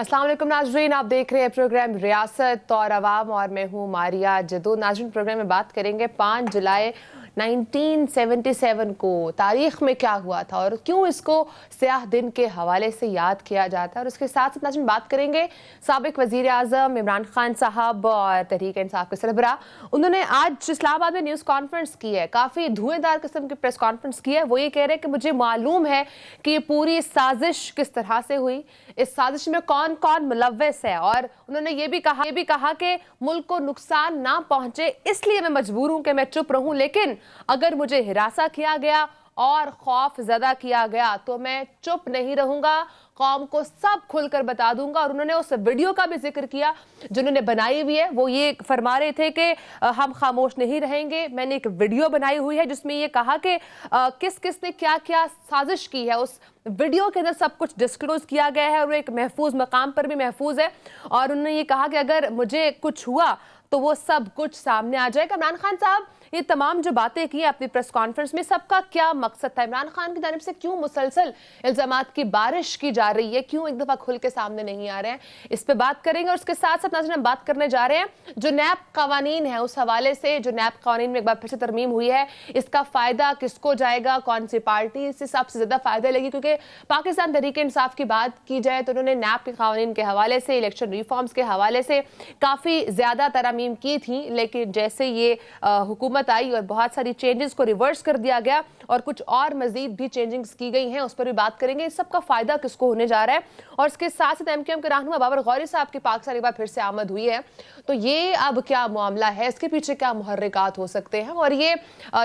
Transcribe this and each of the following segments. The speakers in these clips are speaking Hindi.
अस्सलाम वालेकुम नाजरीन, आप देख रहे हैं प्रोग्राम रियासत और अवाम और मैं हूँ मारिया जदू। नाजरीन, प्रोग्राम में बात करेंगे 5 जुलाई 1977 को तारीख में क्या हुआ था और क्यों इसको स्याह दिन के हवाले से याद किया जाता है। और उसके साथ साथ नाजरीन बात करेंगे साबिक वजीर आजम इमरान खान साहब और तहरीक इंसाफ के सरबराह, उन्होंने आज इस्लामाबाद में न्यूज़ कॉन्फ्रेंस की है, काफ़ी धुएंधार किस्म की प्रेस कॉन्फ्रेंस की है। वो ये कह रहे हैं कि मुझे मालूम है कि ये पूरी साजिश किस तरह से हुई, इस साजिश में कौन कौन मुलव्वस है, और उन्होंने ये भी कहा कि मुल्क को नुकसान ना पहुंचे इसलिए मैं मजबूर हूं कि मैं चुप रहूं, लेकिन अगर मुझे हिरासा किया गया और खौफ ज़दा किया गया तो मैं चुप नहीं रहूंगा, कौम को सब खुलकर बता दूंगा। और उन्होंने उस वीडियो का भी जिक्र किया जो उन्होंने बनाई हुई है। वो ये फरमा रहे थे कि हम खामोश नहीं रहेंगे। मैंने एक वीडियो बनाई हुई है जिसमें ये कहा कि किस किस ने क्या क्या साजिश की है। उस वीडियो के अंदर सब कुछ डिस्क्लोज किया गया है और वो एक महफूज मकाम पर भी महफूज है। और उन्होंने ये कहा कि अगर मुझे कुछ हुआ तो वो सब कुछ सामने आ जाएगा। इमरान खान साहब ये तमाम जो बातें की अपनी प्रेस कॉन्फ्रेंस में, सबका क्या मकसद था? इमरान खान की जानिब से क्यों मुसलसल इल्जामात की बारिश की जा रही है, क्यों एक दफा खुल के सामने नहीं आ रहे हैं, इस पे बात करेंगे। और उसके साथ साथ नाज़रीन हम बात करने जा रहे हैं जो नैब कवानीन है उस हवाले से, जो नैब कवानीन में एक बार फिर से तरमीम हुई है, इसका फायदा किसको जाएगा, कौन सी पार्टी इससे सबसे ज्यादा फायदा लेगी। क्योंकि पाकिस्तान तहरीक इंसाफ की बात की जाए तो उन्होंने नैब के कवानीन के हवाले से, इलेक्शन रिफॉर्म्स के हवाले से काफी ज्यादा तरमीम की थी, लेकिन जैसे ये हुकूमत आई और बहुत सारी चेंजेस को रिवर्स कर दिया गया और कुछ और मजीद भी चेंजिंग्स की गई हैं, उस पर भी बात करेंगे। इस सब का फायदा किसको होने जा रहा है। और इसके साथ साथ एमक्यूएम के रहनुमा बाबर गौरी साहब की पाकिस्तान एक बार फिर से आमद हुई है, तो ये अब क्या मामला है, इसके पीछे क्या मुहर्रिकात हो सकते हैं, और ये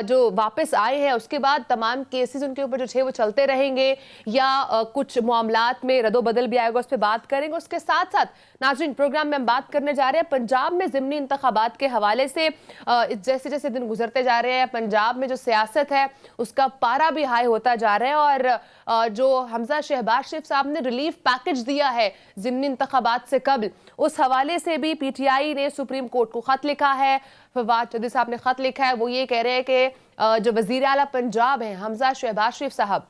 जो वापस आए हैं उसके बाद तमाम केसेस उनके ऊपर जो थे वो चलते रहेंगे या कुछ मामलात में रदोबदल भी आएगा, उस पर बात करेंगे। उसके साथ साथ नाज़रीन प्रोग्राम में हम बात करने जा रहे हैं पंजाब में ज़िमनी इंतखाबात के हवाले से। जैसे जैसे दिन गुजरते जा रहे हैं पंजाब में जो सियासत है उसका पारा भी हाई होता जा रहा है, और जो हमजा शहबाज शरीफ साहब ने रिलीफ पैकेज दिया है ज़िमनी इंतखाबात से कबल, उस हवाले से भी पीटीआई ने सुप्रीम कोर्ट को खत लिखा है। फवाद चौधरी साहब ने खत लिखा है, वो ये कह रहे हैं कि जो वजीर आला पंजाब है हमजा शहबाज शरीफ साहब,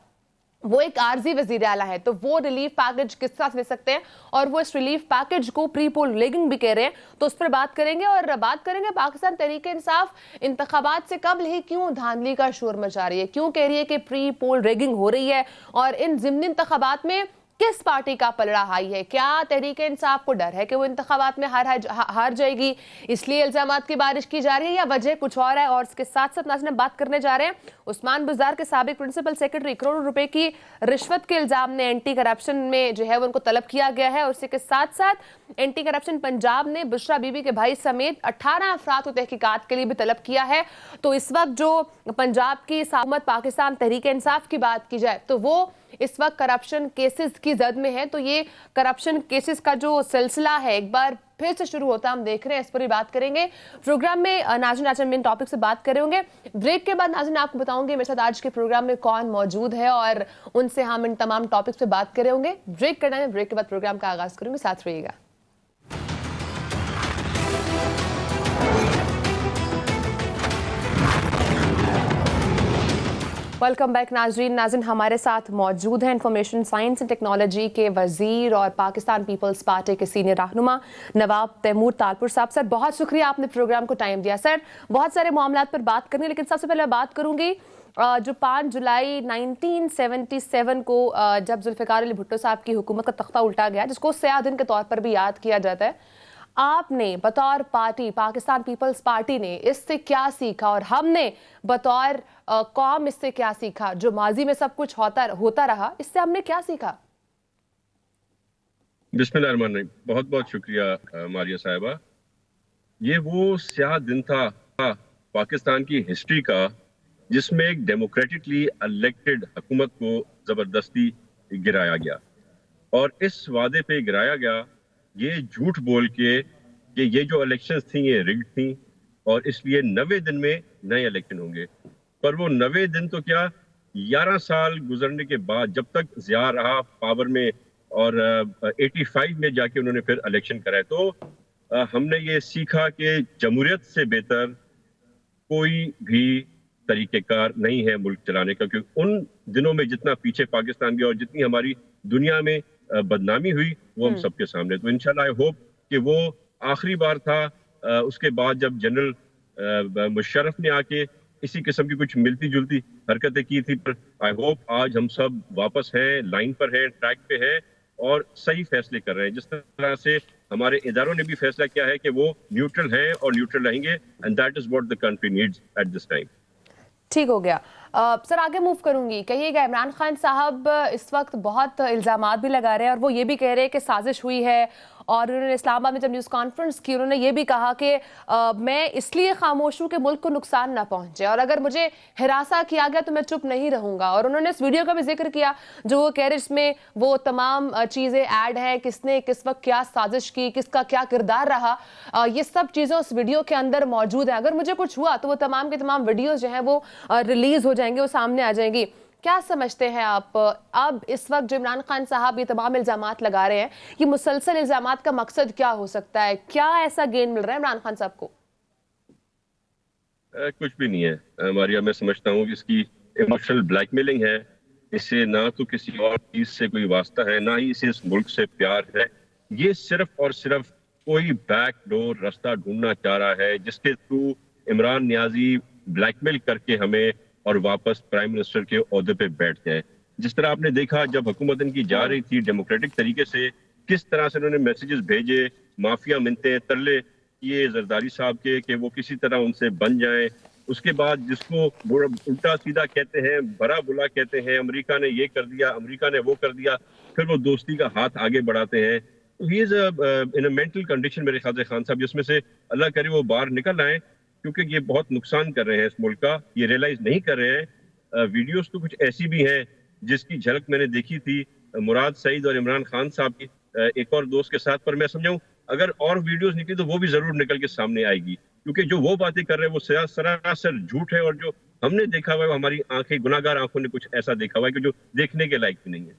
वो एक आर्जी वजीर आला है, तो वो रिलीफ पैकेज किस तरह ले सकते हैं, और वो इस रिलीफ पैकेज को प्री पोल रिगिंग भी कह रहे हैं, तो उस पर बात करेंगे। और बात करेंगे पाकिस्तान तहरीक इंसाफ इंतखाबात से कबल ही क्यों धांधली का शोर मचा रही है, क्यों कह रही है कि प्री पोल रिगिंग हो रही है, और इन ज़िमनी इंतखाबात में किस पार्टी का पलड़ा हाई है। क्या तहरीक इंसाफ को डर है कि वो इंतखाबात में हार जाएगी इसलिए इल्जामात की बारिश की जा रही है, या वजह कुछ और है। और इसके साथ साथ नाज़रीन बात करने जा रहे हैं उस्मान बुज़दार के साबिक प्रिंसिपल सेक्रेटरी, करोड़ों रुपए की रिश्वत के इल्जाम ने एंटी करप्शन में जो है वो उनको तलब किया गया है। और इसी के साथ साथ एंटी करप्शन पंजाब ने बुशरा बीबी के भाई समेत 18 अफराद को तहकीकात के लिए भी तलब किया है। तो इस वक्त जो पंजाब की हुकूमत पाकिस्तान तहरीक इंसाफ की बात की जाए तो वो इस वक्त करप्शन केसेस की जद में है। तो ये करप्शन केसेस का जो सिलसिला है एक बार फिर से शुरू होता हम देख रहे हैं, इस पर भी बात करेंगे। प्रोग्राम में नाज़रीन आज हम इन टॉपिक से बात करे होंगे। ब्रेक के बाद नाज़रीन आपको बताऊंगे मेरे साथ आज के प्रोग्राम में कौन मौजूद है और उनसे हम इन तमाम टॉपिक्स पे बात करे होंगे। ब्रेक करना है, ब्रेक के बाद प्रोग्राम का आगाज करूंगी, साथ रहिएगा। वेलकम बैक नाज़रीन हमारे साथ मौजूद हैं इंफॉर्मेशन साइंस एंड टेक्नोलॉजी के वजीर और पाकिस्तान पीपल्स पार्टी के सीनियर रहनुमा नवाब तैमूर तालपुर साहब। सर बहुत शुक्रिया आपने प्रोग्राम को टाइम दिया। सर बहुत सारे मामलात पर बात करनी, लेकिन सबसे पहले बात करूंगी जो 5 जुलाई 1977 को जब जुल्फ़िकार अली भुट्टो साहब की हुकूमत का तख्ता उल्टा गया, जिसको स्याह दिन के तौर पर भी याद किया जाता है, आपने बतौर पार्टी पाकिस्तान पीपल्स पार्टी ने इससे क्या सीखा और हमने बतौर कौम इससे क्या सीखा? जो माजी में सब कुछ होता रहा, इससे हमने क्या सीखा? बिस्मिल्लाहिर्रहमानिर्रहीम, बहुत बहुत शुक्रिया मारिया साहिबा। ये वो स्याह दिन था पाकिस्तान की हिस्ट्री का जिसमें एक डेमोक्रेटिकली इलेक्टेड हुकूमत को जबरदस्ती गिराया गया, और इस वादे पे गिराया गया ये झूठ बोल के कि ये जो इलेक्शंस थी ये रिग्ड थी और इसलिए 90 दिन में नए इलेक्शन होंगे। पर वो 90 दिन तो क्या, 11 साल गुजरने के बाद जब तक ज़िया रहा पावर में और 85 में जाके उन्होंने फिर इलेक्शन कराए, तो हमने ये सीखा कि जमहूरियत से बेहतर कोई भी तरीक़ेकार नहीं है मुल्क चलाने का। क्योंकि उन दिनों में जितना पीछे पाकिस्तान गया और जितनी हमारी दुनिया में बदनामी हुई वो हम सबके सामने। तो इंशाल्लाह आई होप कि वो आखिरी बार था। उसके बाद जब जनरल मुशर्रफ ने आके इसी किस्म की कुछ मिलती जुलती हरकतें की थी, पर आई होप आज हम सब वापस हैं, लाइन पर हैं, ट्रैक पे हैं और सही फैसले कर रहे हैं। जिस तरह से हमारे इदारों ने भी फैसला किया है कि वो न्यूट्रल हैं और न्यूट्रल रहेंगे, and that is what the country needs at this time. ठीक हो गया। सर आगे मूव करूंगी। कहिएगा, इमरान खान साहब इस वक्त बहुत इल्जामात भी लगा रहे हैं और वो ये भी कह रहे हैं कि साजिश हुई है, और उन्होंने इस्लामाबाद में जब न्यूज़ कॉन्फ्रेंस की उन्होंने ये भी कहा कि मैं इसलिए खामोश हूँ कि मुल्क को नुकसान ना पहुंचे, और अगर मुझे हिरासा किया गया तो मैं चुप नहीं रहूंगा। और उन्होंने इस वीडियो का भी जिक्र किया जो वो कह रहे जिसमें वो तमाम चीज़ें ऐड है, किसने किस वक्त क्या साजिश की, किसका क्या किरदार रहा, ये सब चीज़ें उस वीडियो के अंदर मौजूद है। अगर मुझे कुछ हुआ तो वो तमाम के तमाम वीडियोज़ जो हैं वो रिलीज हो जाएंगे, वो सामने आ जाएंगी। क्या समझते हैं आप अब इस वक्त जो इमरान खान साहब ये तमाम इल्जामात लगा रहे हैं, ये मुसलसल इल्जामात का मकसद क्या हो सकता है? क्या ऐसा गेन मिल रहा है इमरान खान साहब को? कुछ भी नहीं है मारिया। मैं समझता हूँ कि इसकी इमोशनल ब्लैकमेलिंग है। इससे ना तो किसी और चीज से कोई वास्ता है, ना ही इसे इस मुल्क से प्यार है। ये सिर्फ और सिर्फ कोई बैक डोर रास्ता ढूंढना चाह रहा है जिसके थ्रू इमरान नियाजी ब्लैकमेल करके हमें और वापस प्राइम मिनिस्टर के ओहदे पे बैठ जाए। जिस तरह आपने देखा जब हुकूमत इनकी जा रही थी डेमोक्रेटिक तरीके से, किस तरह से उन्होंने मैसेजेस भेजे, माफिया मिलते तरले किए जरदारी साहब के कि वो किसी तरह उनसे बन जाए। उसके बाद जिसको उल्टा सीधा कहते हैं, बड़ा बुला कहते हैं, अमेरिका ने ये कर दिया, अमेरिका ने वो कर दिया, फिर वो दोस्ती का हाथ आगे बढ़ाते हैं। तो he is in a mental condition मेरे ख्याल से खान साहब, जिसमें से अल्लाह करे वो बाहर निकल आए, क्योंकि ये बहुत नुकसान कर रहे हैं इस मुल्क का। ये रियलाइज नहीं कर रहे हैं। वीडियोस तो कुछ ऐसी भी हैं जिसकी झलक मैंने देखी थी मुराद सईद और इमरान खान साहब की एक और दोस्त के साथ, पर मैं समझाऊं अगर और वीडियोस निकली तो वो भी जरूर निकल के सामने आएगी, क्योंकि जो वो बातें कर रहे हैं वो सरासर झूठ है, और जो हमने देखा हुआ है हमारी आंखें, गुनाहगार आंखों ने कुछ ऐसा देखा हुआ है कि जो देखने के लायक भी नहीं है।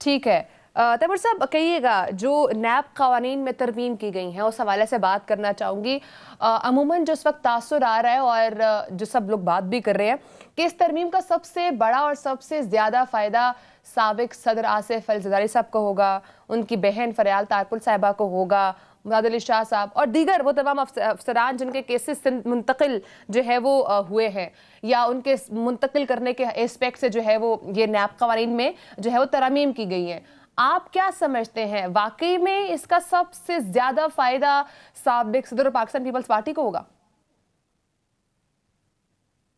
ठीक है। तैमूर साहब कहिएगा, जो नैब कवानीन में तरमीम की गई हैं उस हवाले से बात करना चाहूँगी। अमूमन जो इस वक्त तासुर आ रहा है और जो सब लोग बात भी कर रहे हैं कि इस तरमीम का सबसे बड़ा और सबसे ज़्यादा फ़ायदा साबिक सदर आसिफ अल ज़रदारी साहब को होगा, उनकी बहन फरियाल तारपुर साहिबा को होगा, मुराद अली शाह साहब और दीगर वो तमाम अफसरान जिनके केसेस मुंतकिल जो है वो हुए हैं, या उनके मुंतकिल करने के एस्पेक्ट से जो है वो ये नैब कवानीन में जो है वो तरमीम की गई हैं। आप क्या समझते हैं, वाकई में इसका सबसे ज्यादा फायदा साबिक सदर पाकिस्तान पीपल्स पार्टी को होगा?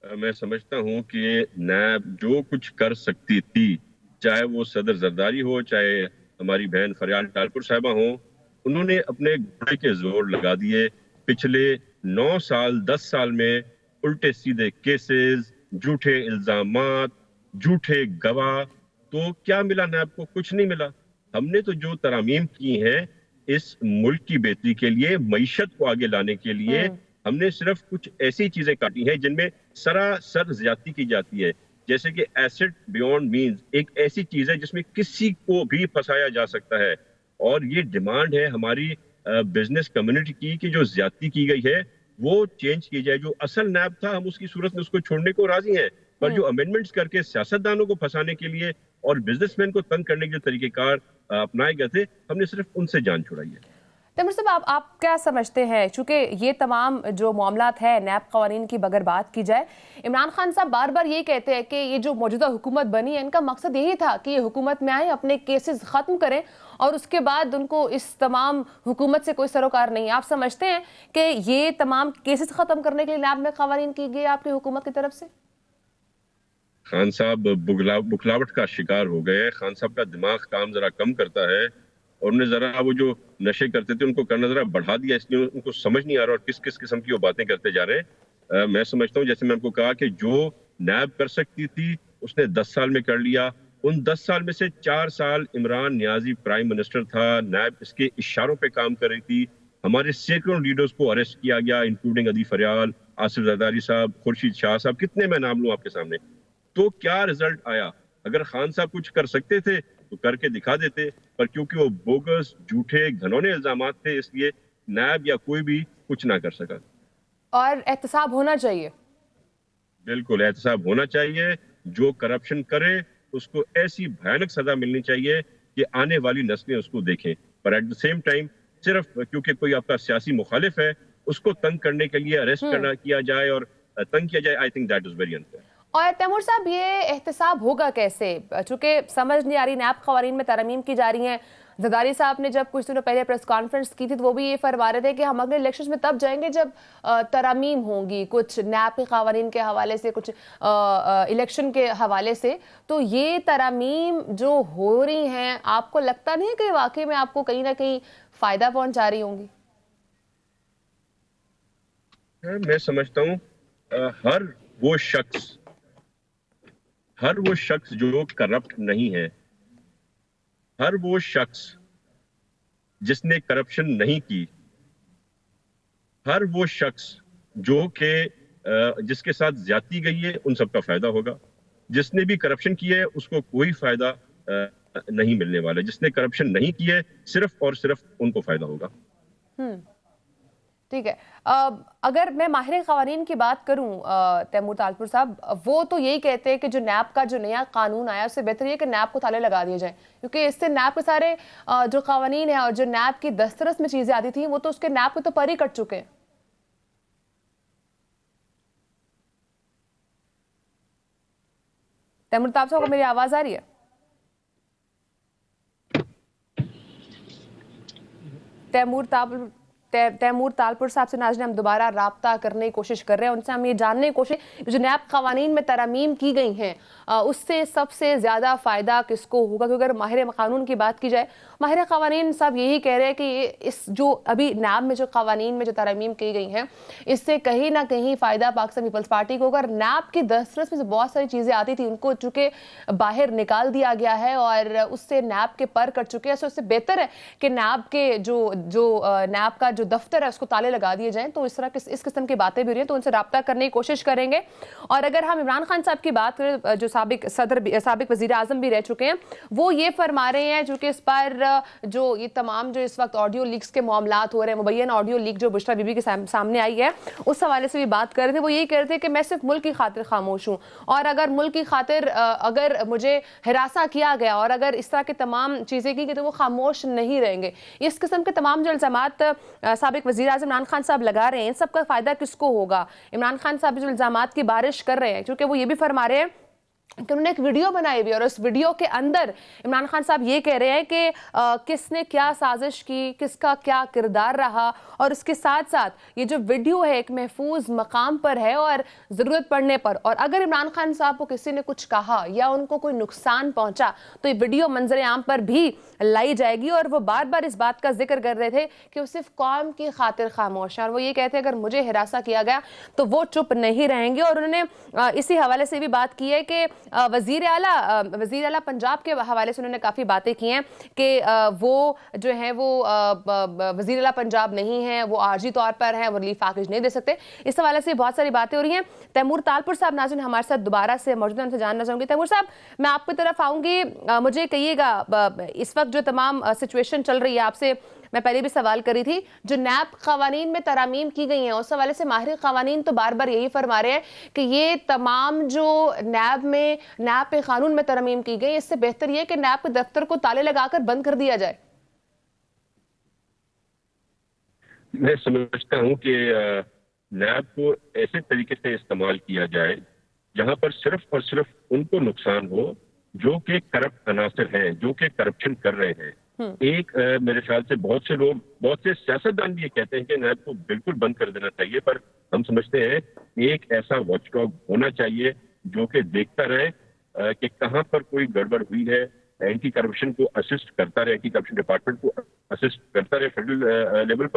मैं समझता हूं कि नैब जो कुछ कर सकती थी, चाहे वो सदर जरदारी हो, चाहे हमारी बहन फरियाल तारपुर साहिबा हो, उन्होंने अपने घोड़े के जोर लगा दिए। पिछले 9 साल 10 साल में उल्टे सीधे केसेस, झूठे इल्जामात, झूठे गवाह, तो क्या मिला नैब को? कुछ नहीं मिला। हमने तो जो तरामीम की हैं इस मुल्क की बेहतरी के लिए, मईशत को आगे लाने के लिए, हमने सिर्फ कुछ ऐसी चीजें काटी हैं जिनमें सरासर ज्यादती की जाती है, जैसे कि एसेट बियॉन्ड मींस एक ऐसी चीज है जिसमें किसी को भी फंसाया जा सकता है। और ये डिमांड है हमारी बिजनेस कम्युनिटी की कि जो ज्यादती की गई है वो चेंज की जाए। जो असल नैब था हम उसकी सूरत में उसको छोड़ने को राजी हैं, पर जो अमेंडमेंट्स करके सियासतदानों को फंसाने के लिए और बिजनेसमैन को तंग करने के तरीकेकार अपनाए गए थे, हमने सिर्फ उनसे जान छुड़ाई है। तैमूर साहब आप क्या समझते हैं, चूंकि ये तमाम जो मामलात है नैब कवानीन की अगर बात की जाए, इमरान खान साहब बार बार ये कहते हैं कि ये जो मौजूदा हुकूमत बनी है इनका मकसद यही था कि ये हुकूमत में आए, अपने केसेस खत्म करें और उसके बाद उनको इस तमाम हुकूमत से कोई सरोकार नहीं है। आप समझते हैं कि ये तमाम केसेस खत्म करने के लिए नैब में कवानीन की गई आपकी हुकूमत की तरफ से? खान साहब बुखलावट का शिकार हो गए। खान साहब का दिमाग काम जरा कम करता है, और उन्हें जरा वो जो नशे करते थे उनको करना जरा बढ़ा दिया, इसलिए उनको समझ नहीं आ रहा और किस किस किस्म की वो बातें करते जा रहे हैं। मैं समझता हूँ, जैसे मैं आपको कहा कि जो नैब कर सकती थी उसने 10 साल में कर लिया। उन 10 साल में से 4 साल इमरान नियाजी प्राइम मिनिस्टर था, नैब इसके इशारों पे काम कर रही थी। हमारे सैकड़ों लीडर्स को अरेस्ट किया गया, इंक्लूडिंग अदी फरियाल, आसिफ जरदारी साहब, खुर्शीद शाह साहब, कितने मैं नाम लूं आपके सामने। तो क्या रिजल्ट आया? अगर खान साहब कुछ कर सकते थे तो करके दिखा देते, पर क्योंकि वो बोगस, झूठे, घनौने इल्जामात थे, इसलिए नैब या कोई भी कुछ ना कर सका। और एहतसाब होना चाहिए। बिल्कुल एहतसाब होना चाहिए। जो करप्शन करे उसको ऐसी भयानक सजा मिलनी चाहिए कि आने वाली नस्लें उसको देखें। पर एट द सेम टाइम सिर्फ क्योंकि कोई आपका सियासी मुखालिफ है उसको तंग करने के लिए अरेस्ट करना किया जाए और तंग किया जाए, I think that is very unfair. और तैमूर साहब, ये एहतसाब होगा कैसे? चूंकि समझ नहीं आ रही, नैब कवानीन में तरमीम की जा रही हैं। जरदारी साहब ने जब कुछ दिनों पहले प्रेस कॉन्फ्रेंस की थी तो वो भी ये फरमा रहे थे कि हम अगले इलेक्शंस में तब जाएंगे जब तरमीम होंगी, कुछ नैब के कवानीन के हवाले से, कुछ इलेक्शन के हवाले से। तो ये तरमीम जो हो रही हैं, आपको लगता नहीं है कि वाकई में आपको कहीं ना कहीं फायदा पहुंचा रही होंगी? मैं समझता हूँ हर वो शख्स जो करप्ट नहीं है, हर वो शख्स जिसने करप्शन नहीं की, हर वो शख्स जो कि जिसके साथ ज्यादती गई है, उन सबका फायदा होगा। जिसने भी करप्शन किया है उसको कोई फायदा नहीं मिलने वाला। जिसने करप्शन नहीं किया है सिर्फ और सिर्फ उनको फायदा होगा। ठीक है। अगर मैं माहिर क़वानीन की बात करूं तैमूर तालपुर साहब, वो तो यही कहते हैं कि जो नैब का जो नया कानून आया उससे बेहतर ये कि नैब को ताले लगा दिए जाए, क्योंकि इससे नैब के सारे जो क़वानीन है और जो नैब की दस्तरस में चीजें आती थी वो तो उसके नैब को तो पर ही कट चुके हैं। तैमूर तालपुर साहब को मेरी आवाज आ रही है? तैमूर तालपुर साहब से नाज़रीन हम दोबारा राब्ता करने की कोशिश कर रहे हैं। उनसे हम ये जानने की कोशिश, जो नैब कवानीन में तरमीम की गई हैं उससे सबसे ज़्यादा फ़ायदा किसको होगा? क्योंकि अगर माहिर कानून की बात की जाए, माहिर कवानीन साहब यही कह रहे हैं कि इस जो अभी नैब में जो कवानीन में जो तरमीम की गई हैं इससे कहीं ना कहीं फ़ायदा पाकिस्तान पीपल्स पार्टी को होगा। अगर नैब की दस्तरस में से बहुत सारी चीज़ें आती थी उनको चूँकि बाहर निकाल दिया गया है और उससे नैब के पर कट चुके हैं, तो उससे बेहतर है कि नैब के जो नैब का जो दफ्तर है उसको ताले लगा दिए जाएं। तो इस तरह इस किस्म की बातें भी हो रही हैं, तो उनसे राब्ता करने की कोशिश करेंगे। और अगर हम इमरान खान साहब की बात करें, जो साबिक वजीर आजम भी रह चुके हैं, वो ये फरमा रहे हैं चूंकि इस पर जो ये तमाम जो इस वक्त ऑडियो लीक्स के मामलात हो रहे हैं, मुबैयन ऑडियो लीक जो बुशरा बीबी के सामने आई है उस हवाले से भी बात कर रहे थे। वो यही कह रहे थे कि मैं सिर्फ मुल्क की खातिर खामोश हूँ, और अगर मुल्क की खातिर अगर मुझे हिरासा किया गया और अगर इस तरह की तमाम चीजें की तो वो खामोश नहीं रहेंगे। इस किस्म के तमाम जो इल्जामात साबिक वज़ीर आज़म इमरान खान साहब लगा रहे हैं, इन सबका फायदा किसको होगा? इमरान खान साहब जो इल्जामात की बारिश कर रहे हैं, क्योंकि वो ये भी फरमा रहे हैं कि उन्होंने एक वीडियो बनाई हुई है और उस वीडियो के अंदर इमरान खान साहब ये कह रहे हैं कि किसने क्या साजिश की, किसका क्या किरदार रहा, और इसके साथ साथ ये जो वीडियो है एक महफूज मकाम पर है और ज़रूरत पड़ने पर, और अगर इमरान खान साहब को किसी ने कुछ कहा या उनको कोई नुकसान पहुंचा तो ये वीडियो मंजर आम पर भी लाई जाएगी। और वो बार बार इस बात का जिक्र कर रहे थे कि वो सिर्फ कौम की खातिर खामोश है, और वो ये कहते हैं अगर मुझे हिरासा किया गया तो वो चुप नहीं रहेंगे। और उन्होंने इसी हवाले से भी बात की है कि वजीर आला पंजाब के हवाले से उन्होंने काफ़ी बातें की हैं कि वो जो है वो वजीर आला पंजाब नहीं है, वो आर्जी तौर पर है, वो रिलीफ पैकेज नहीं दे सकते। इस हवाले से बहुत सारी बातें हो रही हैं। तैमूर तालपुर साहब नाज़रीन हमारे साथ दोबारा से मौजूद हैं, उनसे जानना चाहूँगी। तैमूर साहब, मैं आपकी तरफ आऊँगी, मुझे कहिएगा इस वक्त जो तमाम सिचुएशन चल रही है, आपसे मैं पहले भी सवाल करी थी, जो नैब कवानीन में तरमीम की गई हैं उस हवाले से माहिर कवानीन तो बार बार यही फरमा रहे हैं कि ये तमाम जो नैब पे कानून में तरमीम की गई, इससे बेहतर ये कि नैब के दफ्तर को ताले लगाकर बंद कर दिया जाए। मैं समझता हूं कि नैब को ऐसे तरीके से इस्तेमाल किया जाए जहां पर सिर्फ और सिर्फ उनको नुकसान हो जो कि करप्ट अनासर हैं, जो कि करप्शन कर रहे हैं। एक मेरे ख्याल से बहुत से लोग, बहुत से सियासतदान भी ये कहते हैं कि नैब को बिल्कुल बंद कर देना चाहिए, पर हम समझते हैं एक ऐसा वॉचडॉग होना चाहिए जो कि देखता रहे कि कहां पर कोई गड़बड़ हुई है, एंटी करप्शन को असिस्ट करता रहे, एंटी करप्शन डिपार्टमेंट को असिस्ट करता रहे फेडरल लेवल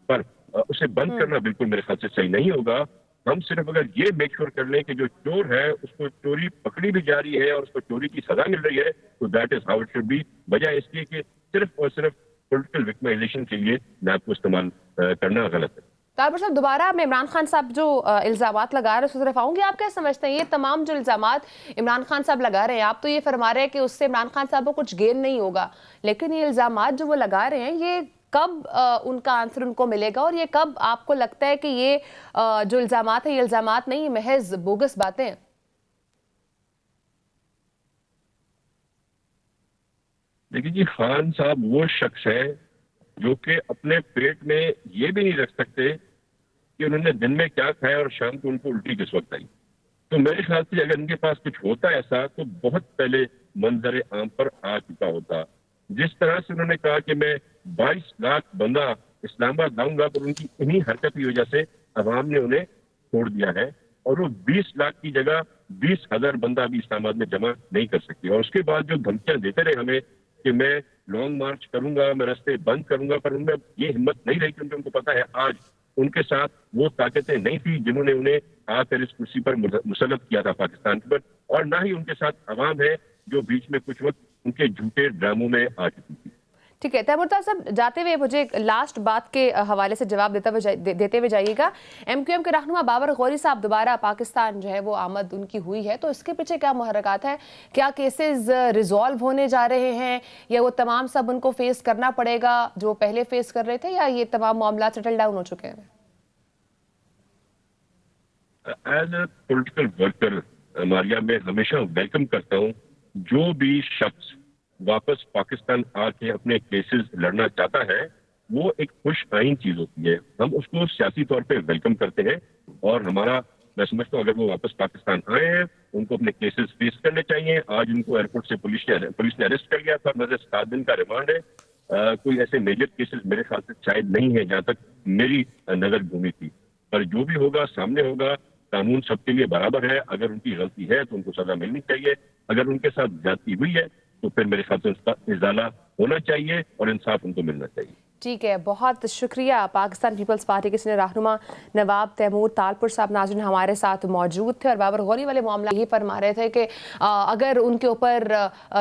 पर उसे बंद करना बिल्कुल मेरे ख्याल से सही नहीं होगा। हम सिर्फ अगर ये मेक श्योर कर लें कि जो चोर है उसको चोरी पकड़ी भी जा रही है और उसको चोरी की सजा मिल रही है, तो that is how it should be, बजाय इसके कि सिर्फ और सिर्फ पॉलिटिकल विक्टिमाइजेशन के लिए नैब को इस्तेमाल करना गलत है। तालपुर साहब, दोबारा मैं इमरान खान साहब जो इल्जामात लगा रहे हैं उसकी तरफ आऊंगी। आप क्या समझते हैं ये तमाम जो इल्जामात इमरान खान साहब लगा रहे हैं, आप तो ये फरमा रहे हैं कि उससे इमरान खान साहब को कुछ गेन नहीं होगा, लेकिन ये इल्जामात जो वो लगा रहे हैं ये कब उनका आंसर उनको मिलेगा, और ये कब आपको लगता है कि ये जो इल्जामात है ये इल्जामात नहीं, महज बोगस बातें हैं? देखिए जी, खान साहब वो शख्स है जो कि अपने पेट में ये भी नहीं रख सकते कि उन्होंने दिन में क्या खाया और शाम को उनको उल्टी किस वक्त आई। तो मेरे ख्याल से अगर इनके पास कुछ होता ऐसा तो बहुत पहले मंजर आम पर आ चुका होता। जिस तरह से उन्होंने कहा कि मैं 22 लाख बंदा इस्लामाबाद लाऊंगा, पर उनकी इन्हीं हरकत की वजह से अवाम ने उन्हें छोड़ दिया है और वो 20 लाख की जगह 20,000 बंदा भी इस्लामाबाद में जमा नहीं कर सकती। और उसके बाद जो धमकियां देते रहे हमें कि मैं लॉन्ग मार्च करूंगा, मैं रास्ते बंद करूंगा, पर उनमें ये हिम्मत नहीं रही क्योंकि उनको पता है आज उनके साथ वो ताकतें नहीं थी जिन्होंने उन्हें आकर इस कुर्सी पर मुसल्लत किया था पाकिस्तान के पर, और ना ही उनके साथ अवाम है जो बीच में कुछ वक्त उनके झूठे ड्रामों में आ चुकी थी। ठीक है तैमूर साहब, जाते हुए मुझे एक लास्ट बात के हवाले से जवाब देते हुए जाइएगा। एमक्यूएम के रहनुमा बाबर गौरी साहब दोबारा पाकिस्तान जो है वो आमद उनकी हुई है, तो इसके पीछे क्या मुहर्रकात है? क्या केसेस रिजॉल्व होने जा रहे हैं या वो तमाम सब उनको फेस करना पड़ेगा जो पहले फेस कर रहे थे, या ये तमाम मामला सेटल डाउन हो चुके हैं? As a political worker Maria, मैं हमेशा वेलकम करता हूँ जो भी शख्स वापस पाकिस्तान आके अपने केसेस लड़ना चाहता है। वो एक खुश आइन चीज होती है, हम उसको सियासी तौर पे वेलकम करते हैं। और हमारा, मैं समझता हूँ अगर वो वापस पाकिस्तान आए हैं उनको अपने केसेस फेस करने चाहिए। आज उनको एयरपोर्ट से पुलिस ने अरेस्ट कर लिया था, मगर 7 दिन का रिमांड है। कोई ऐसे मेजर केसेस मेरे ख्याल से शायद नहीं है जहां तक मेरी नजर घूमी थी। पर जो भी होगा सामने होगा, कानून सबके लिए बराबर है। अगर उनकी गलती है तो उनको सजा मिलनी चाहिए, अगर उनके साथ ज्यादती हुई है तो फिर मेरे ख्याल से उसका इजाला होना चाहिए और इंसाफ उनको मिलना चाहिए। ठीक है, बहुत शुक्रिया। पाकिस्तान पीपल्स पार्टी के सीनियर रहनुमा नवाब तैमूर तालपुर साहब नाज़रीन हमारे साथ मौजूद थे और बाबर गौरी वाले मामला यही फरमा रहे थे कि अगर उनके ऊपर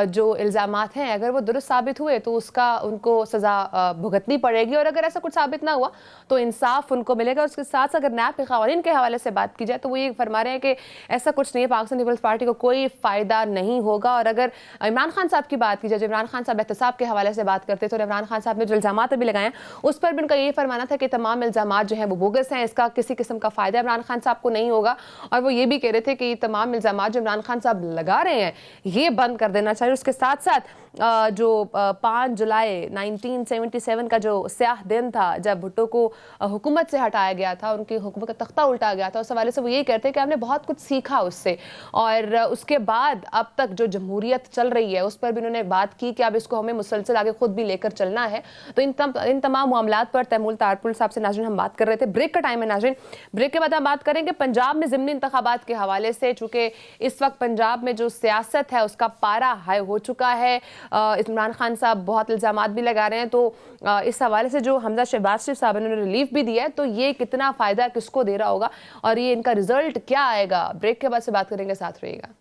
जो इल्ज़ामात हैं अगर वो दुरुस्त साबित हुए तो उसका उनको सज़ा भुगतनी पड़ेगी, और अगर ऐसा कुछ साबित ना हुआ तो इंसाफ उनको मिलेगा। उसके साथ अगर नैब के क़वानीन के हवाले से बात की जाए तो वो ये फरमा रहे हैं कि ऐसा कुछ नहीं है, पाकिस्तान पीपल्स पार्टी को कोई फ़ायदा नहीं होगा। और अगर इमरान खान साहब की बात की जाए, जब इमरान खान साहब एहतसाब के हवाले से बात करते थे तो इमरान खान साहब ने जो इल्ज़ामात भी लगाए उस पर भी उनका यही फरमाना था कि तमाम इल्ज़ामात जो हैं वो बोगस हैं, इसका किसी किस्म का फ़ायदा इमरान खान साहब को नहीं होगा। और वो ये भी कह रहे थे कि तमाम इल्ज़ामात जो इमरान खान साहब लगा रहे हैं ये बंद कर देना चाहिए। उसके साथ साथ जो 5 जुलाई 1977 का जो स्याह दिन था जब भुट्टो को हुकूमत से हटाया गया था, उनकी हुकूमत का तख्ता उल्टा गया था, उस हवाले से वो यही कहते हैं कि हमने बहुत कुछ सीखा उससे। और उसके बाद अब तक जो जमहूरियत चल रही है उस पर भी उन्होंने बात की कि अब इसको हमें मुसलसल आगे खुद भी लेकर चलना है। तो इन तमाम मामलात पर तैमूर तालपुर साहब से नाज़रीन हम बात कर रहे थे। ब्रेक का टाइम है नाज़रीन, ब्रेक के बाद हम बात करेंगे पंजाब में ज़िमनी इंतखाबात के हवाले से। चूँकि इस वक्त पंजाब में जो सियासत है उसका पारा हाई हो चुका है, इमरान खान साहब बहुत इल्ज़ामात भी लगा रहे हैं, तो इस हवाले से जो हमजा शहबाज शरीफ साहब ने रिलीफ भी दिया है, तो ये कितना फ़ायदा किसको दे रहा होगा और ये इनका रिजल्ट क्या आएगा, ब्रेक के बाद से बात करेंगे, साथ रहिएगा।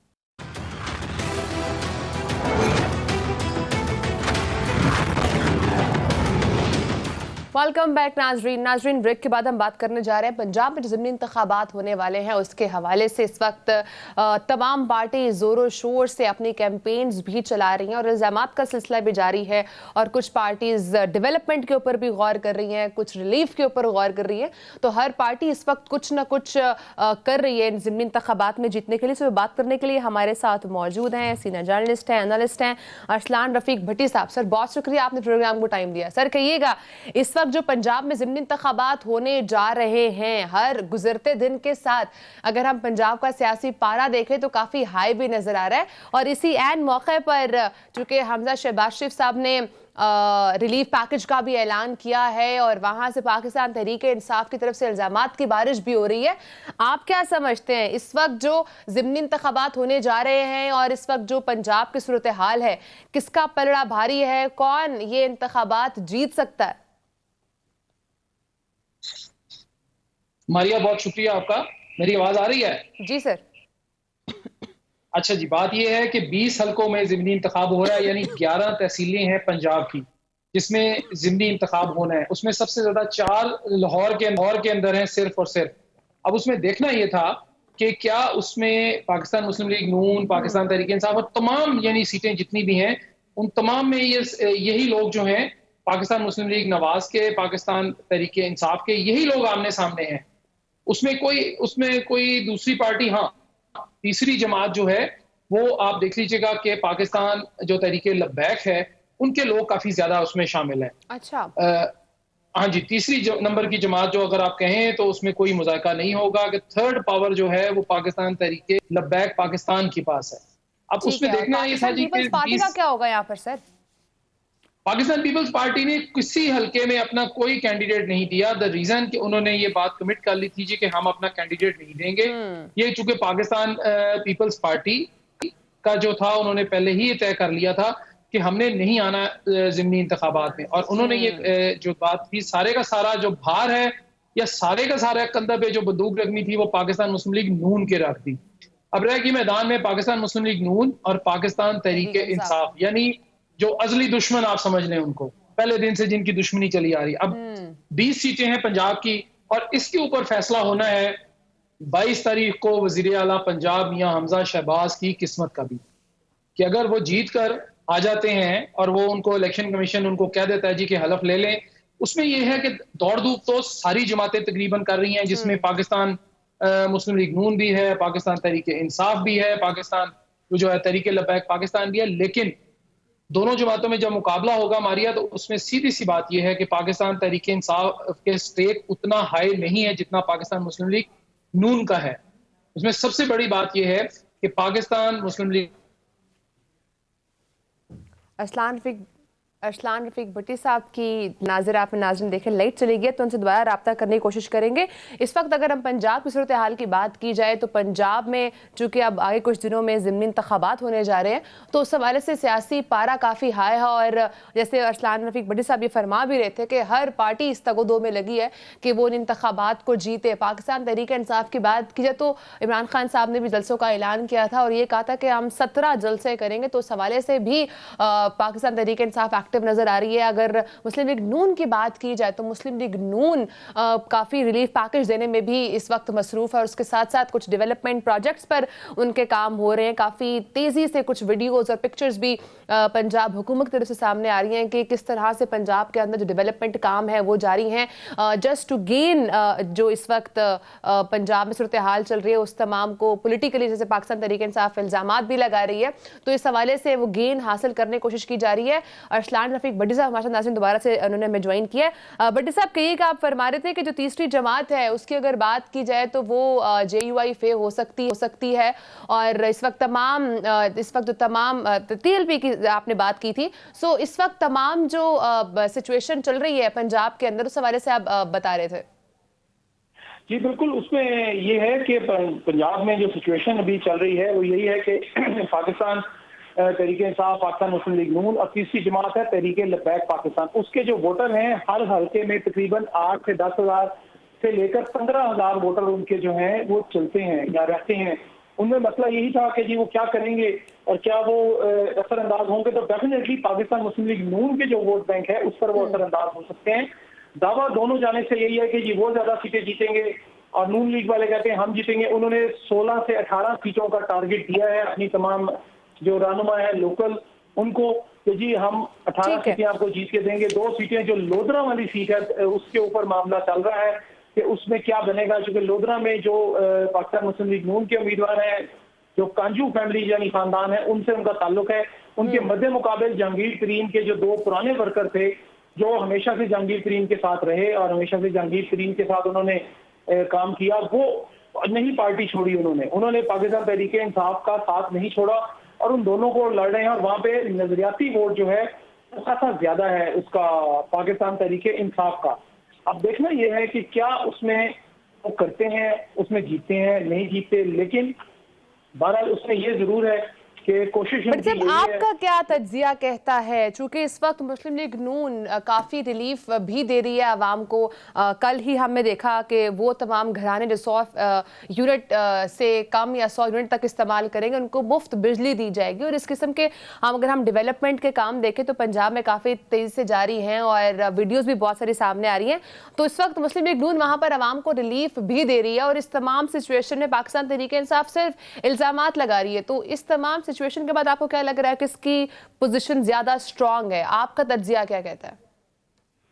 वेलकम बैक नाजरीन, ब्रेक के बाद हम बात करने जा रहे हैं पंजाब में जो ज़िमनी इंतखाबात होने वाले हैं उसके हवाले से। इस वक्त तमाम पार्टी ज़ोरों शोर से अपनी कैंपेन्स भी चला रही हैं और इल्ज़ामात का सिलसिला भी जारी है, और कुछ पार्टीज़ डेवलपमेंट के ऊपर भी गौर कर रही हैं, कुछ रिलीफ के ऊपर गौर कर रही है। तो हर पार्टी इस वक्त कुछ ना कुछ कर रही है ज़िमनी इंतखाबात में जीतने के लिए। तो बात करने के लिए हमारे साथ मौजूद हैं सीनियर जर्नलिस्ट हैं, एनालिस्ट हैं अरसलान रफ़ीक भट्टी साहब। सर बहुत शुक्रिया आपने प्रोग्राम को टाइम दिया। सर कहिएगा, इस वक्त जो पंजाब में ज़िमनी इंतखाबात होने जा रहे हैं, हर गुजरते दिन के साथ अगर हम पंजाब का सियासी पारा देखें तो काफ़ी हाई भी नज़र आ रहा है, और इसी ऐन मौके पर चूँकि हमजा शहबाज शरीफ साहब ने रिलीफ पैकेज का भी ऐलान किया है और वहां से पाकिस्तान तहरीक-ए-इंसाफ की तरफ से इल्ज़ामात की बारिश भी हो रही है। आप क्या समझते हैं इस वक्त जो ज़िमनी इंतखाबात होने जा रहे हैं और इस वक्त जो पंजाब की सूरत हाल है, किसका पलड़ा भारी है, कौन ये इंतखाबात जीत सकता है? मारिया बहुत शुक्रिया आपका। मेरी आवाज आ रही है? जी सर। अच्छा जी, बात यह है कि 20 हलकों में ज़िमनी इंतखाब हो रहा है, यानी 11 तहसीलें हैं पंजाब की जिसमें ज़िमनी इंतखाब होना है। उसमें सबसे ज्यादा 4 लाहौर के अंदर हैं सिर्फ और सिर्फ। अब उसमें देखना यह था कि क्या उसमें पाकिस्तान मुस्लिम लीग नून, पाकिस्तान तहरीक इंसाफ और तमाम यानी सीटें जितनी भी हैं उन तमाम में यही लोग जो हैं पाकिस्तान मुस्लिम लीग नवाज के, पाकिस्तान तहरीक इंसाफ के, यही लोग आमने सामने हैं। उसमें कोई दूसरी पार्टी, हाँ तीसरी जमात जो है वो आप देख लीजिएगा कि पाकिस्तान जो तहरीक लब्बैक है उनके लोग काफी ज्यादा उसमें शामिल हैं। अच्छा। हाँ जी, तीसरी नंबर की जमात जो अगर आप कहें तो उसमें कोई मुज़ायका नहीं होगा कि थर्ड पावर जो है वो पाकिस्तान तहरीके लब्बैक पाकिस्तान के पास है। अब ठीक उसमें है, और देखना ये था पाकिस्तान जी कि पीपल्स पार्टी का 20 क्या होगा यहाँ पर सर? पाकिस्तान पीपल्स पार्टी ने किसी हलके में अपना कोई कैंडिडेट नहीं दिया। द रीजन कि उन्होंने ये बात कमिट कर ली थी जी कि हम अपना कैंडिडेट नहीं देंगे। हम्म। ये चूंकि पाकिस्तान पीपल्स पार्टी का जो था उन्होंने पहले ही ये तय कर लिया था कि हमने नहीं आना ज़िमनी इंतखाबात में, और उन्होंने ये जो बात थी सारे का सारा जो भार है या सारे का सारा कंधा पे जो बंदूक रखनी थी वो पाकिस्तान मुस्लिम लीग नून के रख दी। अब रह गई मैदान में पाकिस्तान मुस्लिम लीग नून और पाकिस्तान तहरीक तहरीक इंसाफ। इंसाफ, यानी जो अजली दुश्मन आप समझ लें उनको, पहले दिन से जिनकी दुश्मनी चली आ रही। अब 20 सीटें हैं पंजाब की और इसके ऊपर फैसला होना है 22 तारीख को वजीर आला पंजाब मियां हमजा शहबाज की किस्मत का भी, कि अगर वो जीत कर आ जाते हैं और वो उनको इलेक्शन कमीशन उनको कह देता है जी कि हलफ ले लें। उसमें ये है कि दौड़ धूप तो सारी जमातें तकरीबन कर रही हैं, जिसमें पाकिस्तान मुस्लिम लीग नून भी है, पाकिस्तान तहरीक इंसाफ भी है, पाकिस्तान जो है तहरीक लब्बैक पाकिस्तान भी है। लेकिन दोनों जमातों में जब मुकाबला होगा मारिया, तो उसमें सीधी सी बात यह है कि पाकिस्तान तहरीक इंसाफ के स्टेक उतना हाई नहीं है जितना पाकिस्तान मुस्लिम लीग नून का है। उसमें सबसे बड़ी बात यह है कि पाकिस्तान मुस्लिम लीग अरसलान रफीक भट्टी साहब की नाज़िर आपने नाज़रीन देखें लाइट चली गई, तो उनसे दोबारा रब्ता करने की कोशिश करेंगे। इस वक्त अगर हम पंजाब की सूरत हाल की बात की जाए तो पंजाब में चूँकि अब आगे कुछ दिनों में ज़िमनी इंतखाबात होने जा रहे हैं, तो उस हवाले से सियासी पारा काफ़ी हाई है। और जैसे अरसलान रफीक भट्टी साहब ये फरमा भी रहे थे कि हर पार्टी इस तगोदो में लगी है कि वो इन इंतखाबात को जीते। पाकिस्तान तहरीक इंसाफ की बात की जाए तो इमरान खान साहब ने भी जलसों का ऐलान किया था और ये कहा था कि हम 17 जलसे करेंगे, तो उस हवाले से भी पाकिस्तान तहरीक इंसाफ एक्टिव नजर आ रही है। अगर मुस्लिम लीग नून की बात की जाए तो मुस्लिम लीग नून काफी रिलीफ पैकेज देने में भी इस वक्त मसरूफ है और उसके साथ साथ कुछ डेवलपमेंट प्रोजेक्ट्स पर उनके काम हो रहे हैं। काफी तेजी से कुछ वीडियोस और पिक्चर्स भी पंजाब हुकूमत की तरफ से सामने आ रही हैं कि किस तरह से पंजाब के अंदर जो डेवलपमेंट काम है वो जारी हैं, जस्ट टू गेन जो इस वक्त पंजाब में सूरत हाल चल रही है उस तमाम को पोलिटिकली, जैसे पाकिस्तान तहरीक इंसाफ इल्जामात भी लगा रही है, तो इस हवाले से वो गेन हासिल करने की कोशिश की जा रही है। अरसलान रफीक भट्टी साहब हमारे नाज़रीन दोबारा से उन्होंने हमें ज्वाइन किया है। भट्टी साहब कहिएगा, आप फरमा रहे थे कि जो तीसरी जमात है उसकी अगर बात की जाए तो वो JUI हो सकती है, और इस वक्त जो तमाम TLP की आपने बात की थी, सो इस वक्त तमाम जो सिचुएशन चल रही है पंजाब के अंदर उस हवाले से आप बता रहे थे। जी बिल्कुल, उसमें ये है कि पंजाब में जो सिचुएशन अभी चल रही है वो यही है कि पाकिस्तान तहरीक इंसाफ, पाकिस्तान मुस्लिम लीग नून और तीसरी जमात है तहरीक लब्बैक पाकिस्तान, उसके जो वोटर हैं हर हल्के में तकरीबन 8 से 10 हज़ार से लेकर 15,000 वोटर उनके जो हैं वो चलते हैं या रहते हैं। उनमें मसला यही था कि जी वो क्या करेंगे और क्या वो असरअंदाज होंगे, तो डेफिनेटली पाकिस्तान मुस्लिम लीग नून के जो वोट बैंक है उस पर वो असरअंदाज हो सकते हैं। दावा दोनों जाने से यही है कि जी वो ज्यादा सीटें जीतेंगे और नून लीग वाले कहते हैं हम जीतेंगे। उन्होंने 16 से 18 सीटों का टारगेट दिया है अपनी तमाम जो रहनुमा है लोकल उनको, कि जी हम 18 सीटें आपको जीत के देंगे। 2 सीटें जो लोधरा वाली सीट है उसके ऊपर मामला चल रहा है कि उसमें क्या बनेगा, क्योंकि लोधरा में जो पाकिस्तान मुस्लिम लीग नून के उम्मीदवार हैं, जो कांजू फैमिली यानी खानदान है, उनसे उनका ताल्लुक है। उनके मध्य मुकाबले जहांगीर तरीन के जो 2 पुराने वर्कर थे जो हमेशा से जहांगीर तरीन के साथ रहे और हमेशा से जहांगीर तरीन के साथ उन्होंने काम किया, वो नहीं पार्टी छोड़ी। उन्होंने पाकिस्तान तहरीक इंसाफ का साथ नहीं छोड़ा और उन दोनों को लड़ रहे हैं और वहां पे नजरियाती वोट जो है वो खासा ज्यादा है उसका, पाकिस्तान तहरीक इंसाफ का। अब देखना यह है कि क्या उसमें वो करते हैं, उसमें जीतते हैं नहीं जीतते, लेकिन बहरहाल उसमें ये जरूर है कि कोशिश आपका क्या तज्जिया कहता है, चूंकि इस वक्त मुस्लिम लीग नून काफ़ी रिलीफ भी दे रही है आवाम को। कल ही हमने देखा कि वो तमाम घराने जो 100 यूनिट से कम या 100 यूनिट तक इस्तेमाल करेंगे उनको मुफ्त बिजली दी जाएगी। और इस किस्म के अगर हम डेवलपमेंट के काम देखें तो पंजाब में काफ़ी तेज़ी से जारी हैं और वीडियोज़ भी बहुत सारी सामने आ रही हैं। तो इस वक्त मुस्लिम लीग नून वहाँ पर आवाम को रिलीफ भी दे रही है और इस तमाम सिचुएशन में पाकिस्तान तहरीक इंसाफ सिर्फ इल्ज़ामात लगा रही है। तो इस तमाम सिचुएशन के बाद आपको क्या लग रहा है किसकी पोजीशन ज्यादा स्ट्रांग है, आपका तज्जिया क्या कहता है?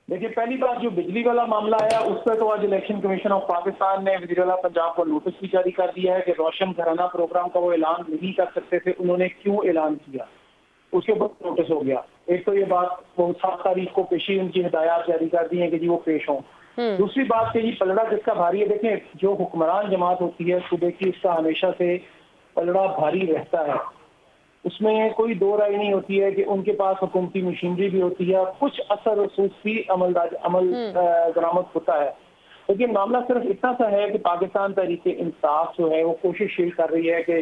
देखिए, पहली बात जो बिजली वाला मामला आया उस पर तो आज इलेक्शन कमीशन ऑफ पाकिस्तान ने वज़ीर आला पंजाब को नोटिस भी जारी कर दिया है कि रोशन घराना प्रोग्राम का वो ऐलान नहीं कर सकते थे, उन्होंने क्यों ऐलान किया उसके ऊपर नोटिस हो गया। एक तो ये बात, वो 7 तारीख को पेशी उनकी हिदायत जारी कर दी है कि जी वो पेश हों। दूसरी बात कि जी पलड़ा किसका भारी है, देखें जो हुक्मरान जमात होती है सूबे की, उसका हमेशा से पलड़ा भारी रहता है, उसमें कोई दो राय नहीं होती है कि उनके पास हुकूमती मशीनरी भी होती है, कुछ असर रसूख भी अमल दरामद होता है। लेकिन मामला सिर्फ इतना सा है कि पाकिस्तान तहरीक इंसाफ जो है वो कोशिश ये कर रही है कि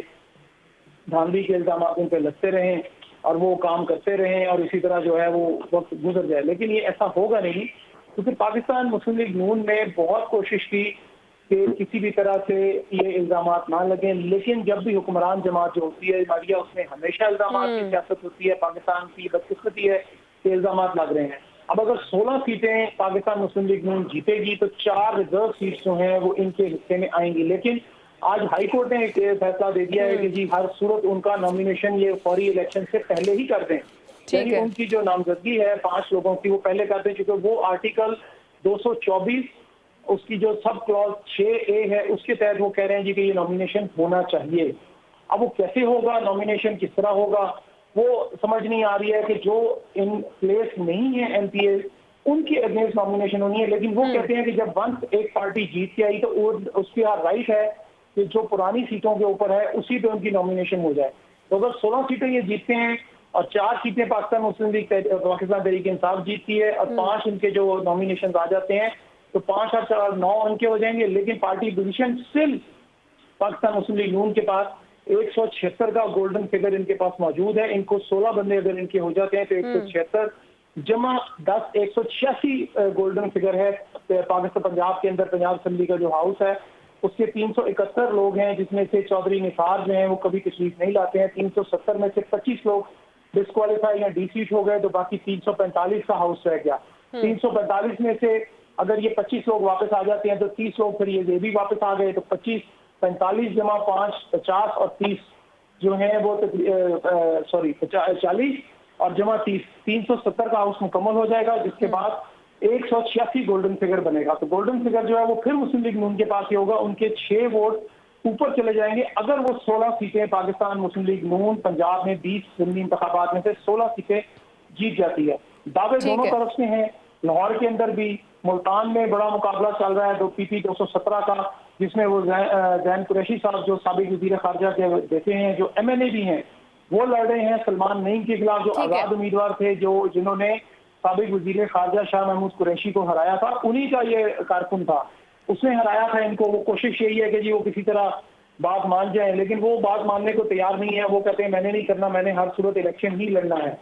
धांधली के इल्जाम उन पर लगते रहें और वो काम करते रहें और इसी तरह जो है वो वक्त गुजर जाए। लेकिन ये ऐसा होगा नहीं, क्योंकि पाकिस्तान मुस्लिम लीग नून ने बहुत कोशिश की कि किसी भी तरह से ये इल्जाम ना लगें, लेकिन जब भी हुक्मरान जमात जो होती है मारिया, उसमें हमेशा इल्जाम की सियासत होती है। पाकिस्तान की बदकिस्मती है कि इल्जाम लग रहे हैं। अब अगर 16 सीटें पाकिस्तान मुस्लिम लीग नून जीतेगी तो 4 रिजर्व सीट्स जो हैं वो इनके हिस्से में आएंगी। लेकिन आज हाई कोर्ट ने एक फैसला दे दिया है कि जी हर सूरत उनका नॉमिनेशन ये फौरी इलेक्शन से पहले ही कर दें, यानी उनकी जो नामजदगी है 5 लोगों की वो पहले कर दें, क्योंकि वो आर्टिकल 224 उसकी जो सब क्लॉज 6A है उसके तहत वो कह रहे हैं जी कि ये नॉमिनेशन होना चाहिए। अब वो कैसे होगा, नॉमिनेशन किस तरह होगा, वो समझ नहीं आ रही है कि जो इन प्लेस नहीं है MPA उनके अगेंस्ट नॉमिनेशन होनी है। लेकिन वो कहते हैं कि जब वंस एक पार्टी जीत के आई तो उसकी राइट है कि जो पुरानी सीटों के ऊपर है उसी पे उनकी नॉमिनेशन हो जाए। तो अगर 16 सीटें ये जीतते हैं और 4 सीटें पाकिस्तान मुस्लिम लीग पाकिस्तान तहरीक इंसाफ जीतती है और 5 इनके जो नॉमिनेशन आ जाते हैं तो 5 और 4 9 इनके हो जाएंगे। लेकिन पार्टी पोजीशन स्टिल पाकिस्तान मुस्लिम लीग नून के पास 176 का गोल्डन फिगर इनके पास मौजूद है। इनको 16 बंदे अगर इनके हो जाते हैं तो 176 जमा 10 186 गोल्डन फिगर है। पाकिस्तान पंजाब के अंदर पंजाब असेंबली का जो हाउस है उसके 371 लोग हैं, जिसमें से चौधरी निसार जो हैं वो कभी तशरीफ नहीं लाते हैं। 370 में से 25 लोग डिस्क्वालीफाई या डिसीट हो गए तो बाकी 345 का हाउस रह गया। 345 में से अगर ये 25 लोग वापस आ जाते हैं तो 30 लोग फिर ये भी वापस आ गए तो 25 45 जमा 5 50 और 30 जो है वो 40 और जमा 30 370 का हाउस मुकम्मल हो जाएगा, जिसके बाद 186 गोल्डन फिगर बनेगा। तो गोल्डन फिगर जो है वो फिर मुस्लिम लीग नून के पास ही होगा, उनके 6 वोट ऊपर चले जाएंगे अगर वो 16 सीटें पाकिस्तान मुस्लिम लीग नून पंजाब में 20 ज़िमनी इंतखाबात में से 16 सीटें जीत जाती है। दावे दोनों तरफ से हैं, लाहौर के अंदर भी, मुल्तान में बड़ा मुकाबला चल रहा है PP 217 का, जिसमें वो जैन कुरैशी साहब जो साबिक वज़ीर खारजा के देते हैं, जो MNA भी हैं वो लड़ रहे हैं सलमान नईम के खिलाफ, जो आजाद उम्मीदवार थे जिन्होंने साबिक वज़ीर खारजा शाह महमूद कुरैशी को हराया था, उन्हीं का ये कारकुन था, उसने हराया था इनको। वो कोशिश यही है कि जी वो किसी तरह बात मान जाए, लेकिन वो बात मानने को तैयार नहीं है। वो कहते हैं मैंने नहीं करना, मैंने हर सूरत इलेक्शन ही लड़ना है।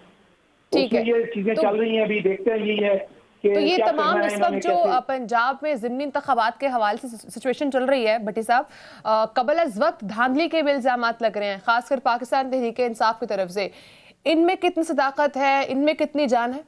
उसमें ये चीजें चल रही हैं, अभी देखते हैं यही है। तो ये तमाम इस वक्त जो पंजाब में ज़िमनी इंतखाबात के हवाले से सिचुएशन चल रही है भट्टी साहब, कबल अज़ वक्त धांधली के भी इल्जामात लग रहे हैं, खासकर पाकिस्तान तहरीक इंसाफ की तरफ से। इनमें कितनी सदाकत है, इनमें कितनी जान है?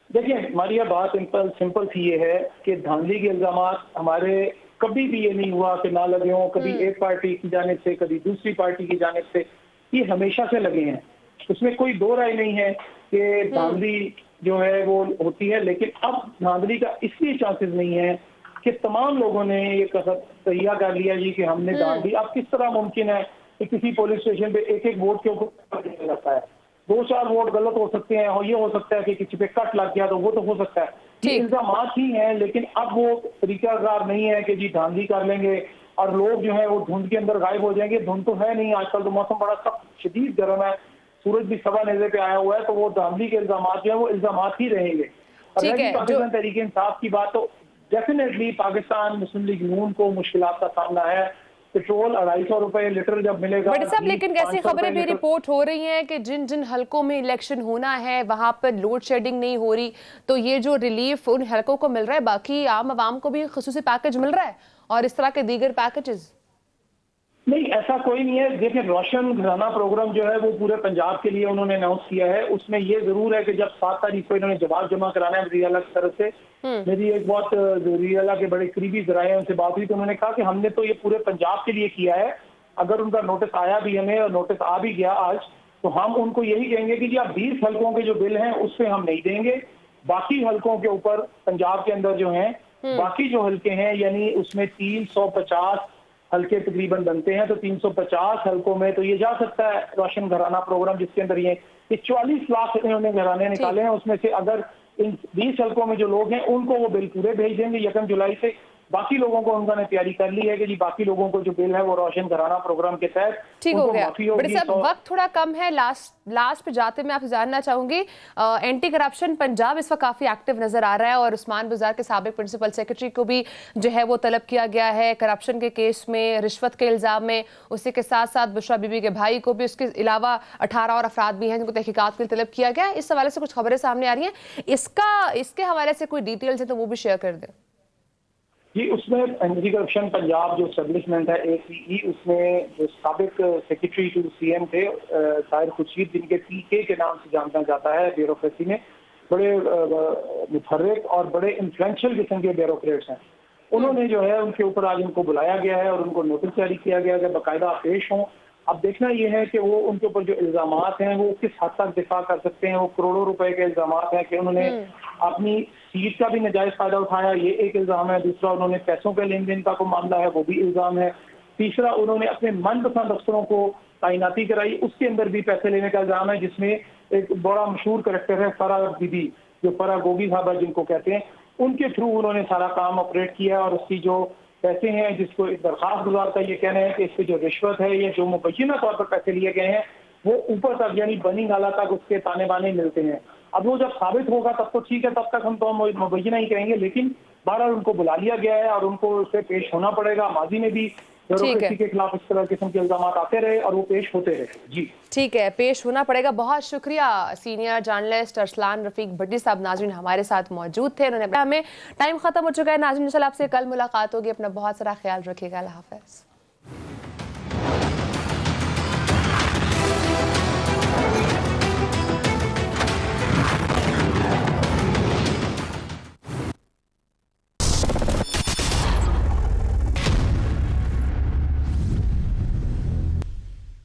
देखिए मारिया, बात सिंपल सी ये है कि धांधली के इल्जामात हमारे कभी भी ये नहीं हुआ कि ना लगे हों, कभी एक पार्टी की जानिब से कभी दूसरी पार्टी की जानिब से, ये हमेशा से लगे हैं। उसमें कोई दो राय नहीं है कि धांधली जो है वो होती है। लेकिन अब धांधली का इसलिए चांसेस नहीं है कि तमाम लोगों ने ये तैयार कर लिया जी कि हमने धांधली। अब किस तरह मुमकिन है कि किसी पुलिस स्टेशन पे एक वोट के ऊपर जाता है, 2-4 वोट गलत हो सकते हैं और ये हो सकता है कि किसी पे कट लग गया तो वो तो हो सकता है। ये इल्जामात ही हैं, लेकिन अब वो तरीकाकार नहीं है कि जी धांधली कर लेंगे और लोग जो है वो धुंध के अंदर गायब हो जाएंगे। धुंध तो है नहीं, आजकल तो मौसम बड़ा सख्त शदीद गर्म है, सूरज भी सवा नेज़े पे आया हुआ है, तो वो धांधली के इल्जामात जो है वो इल्जामात ही रहेंगे। पाकिस्तान तहरीक इंसाफ की बात तो डेफिनेटली पाकिस्तान मुस्लिम लीग नून को मुश्किलात का सामना है। पेट्रोल 250 रुपए लीटर जब मिलेगा। बट साहब, लेकिन कैसी खबरें भी रिपोर्ट हो रही हैं कि जिन जिन हलकों में इलेक्शन होना है वहां पर लोड शेडिंग नहीं हो रही, तो ये जो रिलीफ उन हलकों को मिल रहा है, बाकी आम आवाम को भी खुसूसी पैकेज मिल रहा है और इस तरह के दीगर पैकेजेस? नहीं, ऐसा कोई नहीं है। देखिए, रोशन घराना प्रोग्राम जो है वो पूरे पंजाब के लिए उन्होंने अनाउंस किया है। उसमें ये जरूर है कि जब 7 तारीख को इन्होंने जवाब जमा कराना है वज़ीर आला की तरफ से, मेरी एक बहुत वज़ीर आला के बड़े करीबी ज़राए उनसे बात हुई तो उन्होंने कहा कि हमने तो ये पूरे पंजाब के लिए किया है। अगर उनका नोटिस आया भी हमें और नोटिस आ भी गया आज, तो हम उनको यही कहेंगे कि जी आप 20 हल्कों के जो बिल हैं उस पर हम नहीं देंगे, बाकी हल्कों के ऊपर पंजाब के अंदर जो हैं बाकी जो हल्के हैं, यानी उसमें 350 हल्के तकरीबन बनते हैं, तो 350 हल्कों में तो ये जा सकता है रोशन घराना प्रोग्राम, जिसके अंदर ये कि 44 लाख इन्होंने घराने निकाले हैं, उसमें से अगर इन 20 हल्कों में जो लोग हैं उनको वो बिल पूरे भेज देंगे 1 जुलाई से। बाकी लोगों को उन्होंने तैयारी कर ली है कि जी बाकी लोगों को जो बिल है वो रोशन घराना प्रोग्राम के तहत ठीक हो गया। माफी बड़े होगी। साहब वक्त थोड़ा कम है, लास्ट पे जाते मैं आपसे जानना चाहूंगी, एंटी करप्शन पंजाब इस वक्त काफी एक्टिव नजर आ रहा है और उस्मान बाजार के साबिक प्रिंसिपल सेक्रेटरी को भी जो है वो तलब किया गया है करप्शन के केस में, रिश्वत के इल्जाम में। उसी के साथ साथ बुशरा बीबी के भाई को भी, उसके अलावा 18 और अफराद भी हैं जिनको तहकीकात के लिए तलब किया गया है। इस हवाले से कुछ खबरें सामने आ रही हैं, इसके हवाले से कोई डिटेल्स है तो वो भी शेयर कर दें। जी, उसमें एंटी करप्शन पंजाब जो एस्टेब्लिशमेंट है ACE, उसमें जो साबिक सेक्रेटरी टू CM थे ताहिर खुर्शीद, जिनके PK के नाम से जाना जाता है ब्यूरोक्रेसी में, बड़े मुतहर्रिक और बड़े इन्फ्लुएंशियल किस्म के ब्यूरोक्रेट्स हैं। उन्होंने जो है उनके ऊपर आज उनको बुलाया गया है और उनको नोटिस जारी किया गया है कि बाकायदा पेश हों। अब देखना ये है कि वो उनके ऊपर जो इल्जामात हैं वो किस हद तक दिफा कर सकते हैं। वो करोड़ों रुपए के इल्जामात हैं कि उन्होंने अपनी सीट का भी नाजायज फायदा उठाया, ये एक इल्जाम है। दूसरा, उन्होंने पैसों के लेन देन का कोई मामला है, वो भी इल्जाम है। तीसरा, उन्होंने अपने मनपसंद अफसरों को तैनाती कराई, उसके अंदर भी पैसे लेने का इल्जाम है, जिसमें एक बड़ा मशहूर करैक्टर है फराह बीबी, जो फराह गोगी साहबा जिनको कहते हैं, उनके थ्रू उन्होंने सारा काम ऑपरेट किया। और उसकी जो पैसे हैं, जिसको एक दरखास्त गुजार का ये कहना है कि इससे जो रिश्वत है या जो मुबैना तौर पर पैसे लिए गए हैं वो ऊपर तक यानी बनी नाला तक उसके ताने बाने मिलते हैं। अब वो जब साबित होगा तब तो ठीक है, तब तक हम तो मुबैना ही कहेंगे, लेकिन बहरहाल उनको बुला लिया गया है और उनको उससे पेश होना पड़ेगा। माजी में भी ब्यूरोक्रेसी के खिलाफ इस तरह किस्म के इल्जाम आते रहे और वो पेश होते रहे। जी ठीक है, पेश होना पड़ेगा। बहुत शुक्रिया सीनियर जर्नलिस्ट अरसलान रफीक भट्टी साहब नाज़रीन हमारे साथ मौजूद थे। उन्होंने हमें टाइम खत्म हो चुका है नाज़रीन, इंशाल्लाह आपसे कल मुलाकात होगी। अपना बहुत सारा ख्याल रखिएगा। अल्लाह हाफ़िज़।